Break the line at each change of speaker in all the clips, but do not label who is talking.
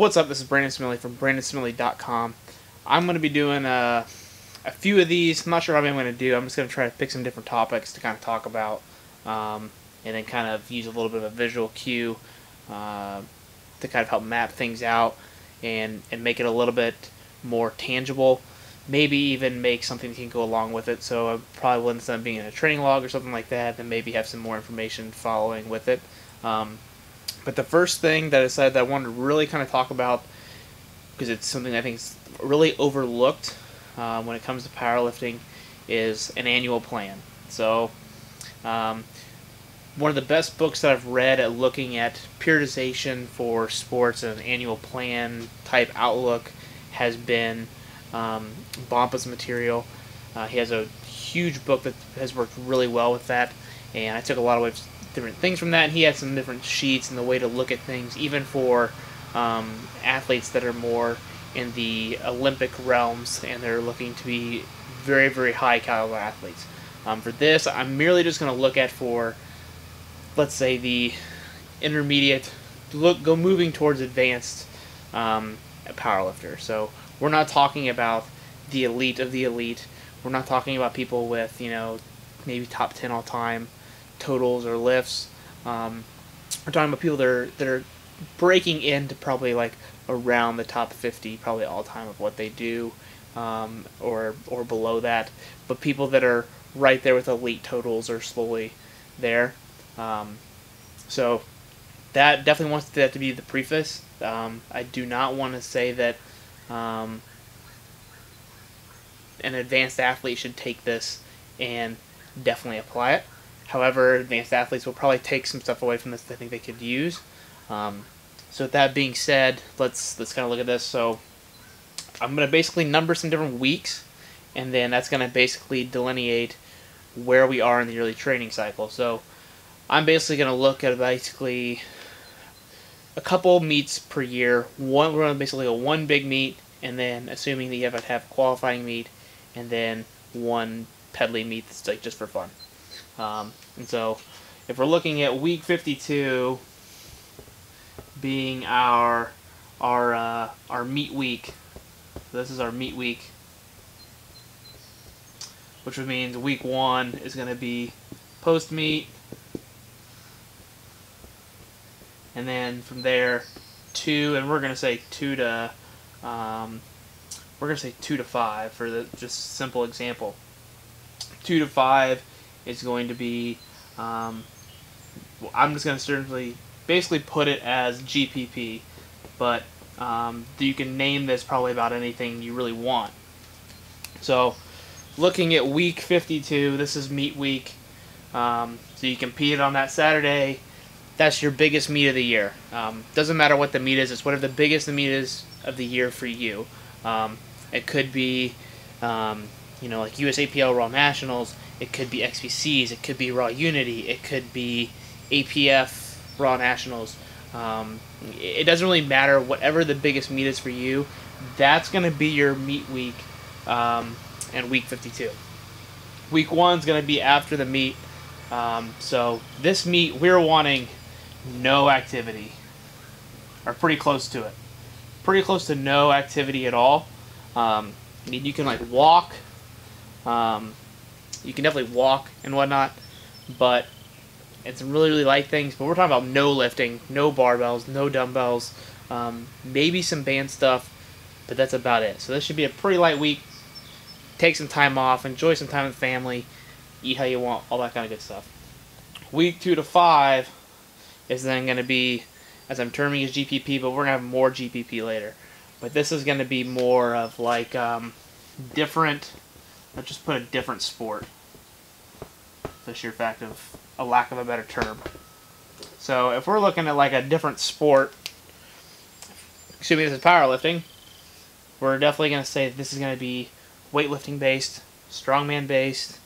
What's up? This is Brandon Smitley from BrandonSmitley.com. I'm going to be doing a few of these. I'm not sure how many I'm going to do. I'm just going to try to pick some different topics to kind of talk about, and then kind of use a little bit of a visual cue to kind of help map things out and make it a little bit more tangible. Maybe even make something that can go along with it. So I probably will end up being in a training log or something like that, and maybe have some more information following with it. But the first thing that I decided that I wanted to really kind of talk about, because it's something I think is really overlooked when it comes to powerlifting, is an annual plan. So one of the best books that I've read at looking at periodization for sports and an annual plan type outlook has been Bompa's material. He has a huge book that has worked really well with that, and I took a lot of different things from that, and he had some different sheets and the way to look at things, even for athletes that are more in the Olympic realms and they're looking to be very, very high caliber athletes. For this, I'm merely just going to look at for, let's say, the intermediate, go moving towards advanced powerlifter. So we're not talking about the elite of the elite. We're not talking about people with, maybe top 10 all time totals or lifts. We're talking about people that are breaking into probably like around the top 50 probably all time of what they do, or below that, but people that are right there with elite totals or slowly there. So that definitely wants that to be the preface. I do not want to say that an advanced athlete should take this and definitely apply it. However, advanced athletes will probably take some stuff away from this that I think they could use. So with that being said, let's kind of look at this. So I'm going to basically number some different weeks, and then that's going to basically delineate where we are in the early training cycle. So I'm basically going to look at basically a couple meets per year. We're going to basically go one big meet, and then assuming that you have to have a qualifying meet, and then one peddly meet that's like just for fun. And so if we're looking at week 52 being our meet week, so this is our meet week, which means week 1 is going to be post meet, and then from there 2, and we're going to say 2 to 5 for the just simple example. 2 to 5 is going to be, I'm just going to certainly basically put it as GPP, but you can name this probably about anything you really want. So looking at week 52, this is meet week. So you competed on that Saturday. That's your biggest meet of the year. Doesn't matter what the meet is. It's whatever the biggest the meet is of the year for you. It could be, like USAPL Raw Nationals. It could be XPCs. It could be Raw Unity. It could be APF Raw Nationals. It doesn't really matter. Whatever the biggest meet is for you, that's going to be your meet week, and week 52. Week 1 is going to be after the meet. So this meet, we're wanting no activity, or pretty close to it. Pretty close to no activity at all. You can like walk. You can definitely walk and whatnot, but it's some really, really light things. But we're talking about no lifting, no barbells, no dumbbells, maybe some band stuff, but that's about it. So this should be a pretty light week. Take some time off, enjoy some time with family, eat how you want, all that kind of good stuff. Week 2 to 5 is then going to be, as I'm terming as GPP, but we're going to have more GPP later. But this is going to be more of like different, let's just put a different sport. The sheer fact of a lack of a better term. So if we're looking at like a different sport, assuming this is powerlifting, we're definitely going to say that this is going to be weightlifting based, strongman based,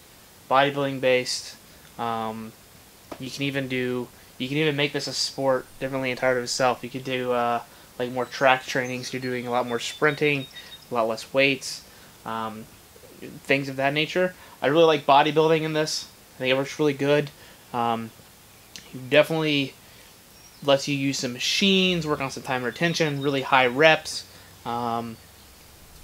bodybuilding based. You can even make this a sport differently entirely of itself. You could do like more track training, so you're doing a lot more sprinting, a lot less weights, things of that nature. I really like bodybuilding in this. I think it works really good. You definitely lets you use some machines, work on some time retention, really high reps, a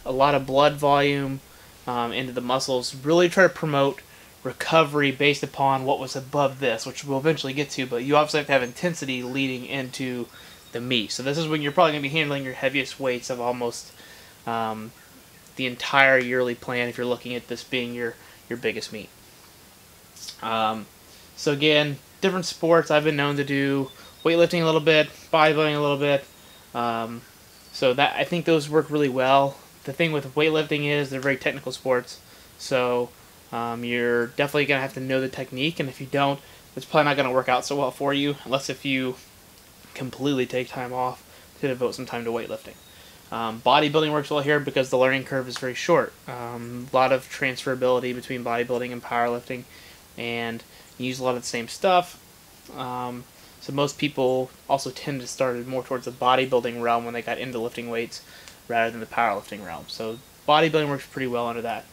lot of blood volume into the muscles. Really try to promote recovery based upon what was above this, which we'll eventually get to, but you obviously have to have intensity leading into the meet. So this is when you're probably going to be handling your heaviest weights of almost the entire yearly plan if you're looking at this being your biggest meet. So again, different sports. I've been known to do weightlifting a little bit, bodybuilding a little bit. So that I think those work really well. The thing with weightlifting is they're very technical sports. So you're definitely going to have to know the technique, and if you don't, it's probably not going to work out so well for you, unless if you completely take time off to devote some time to weightlifting. Bodybuilding works well here because the learning curve is very short. A lot of transferability between bodybuilding and powerlifting, and you use a lot of the same stuff. So most people also tend to start more towards the bodybuilding realm when they got into lifting weights rather than the powerlifting realm. So bodybuilding works pretty well under that.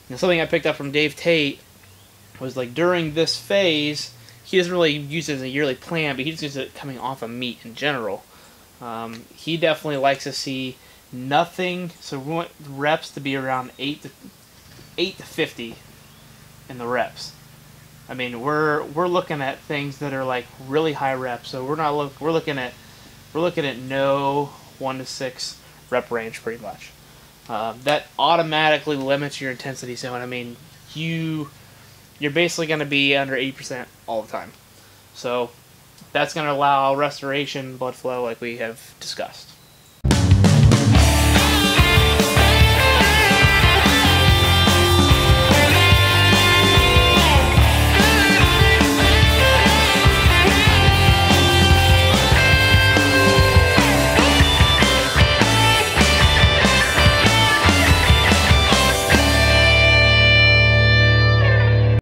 And something I picked up from Dave Tate was like during this phase, he doesn't really use it as a yearly plan, but he just uses it coming off a meet in general. He definitely likes to see nothing, so we want reps to be around 8 to 50 in the reps. I mean, we're looking at things that are like really high reps, so we're looking at no 1 to 6 rep range pretty much. That automatically limits your intensity zone. I mean, you're basically going to be under 80% all the time. So that's going to allow restoration, blood flow, like we have discussed.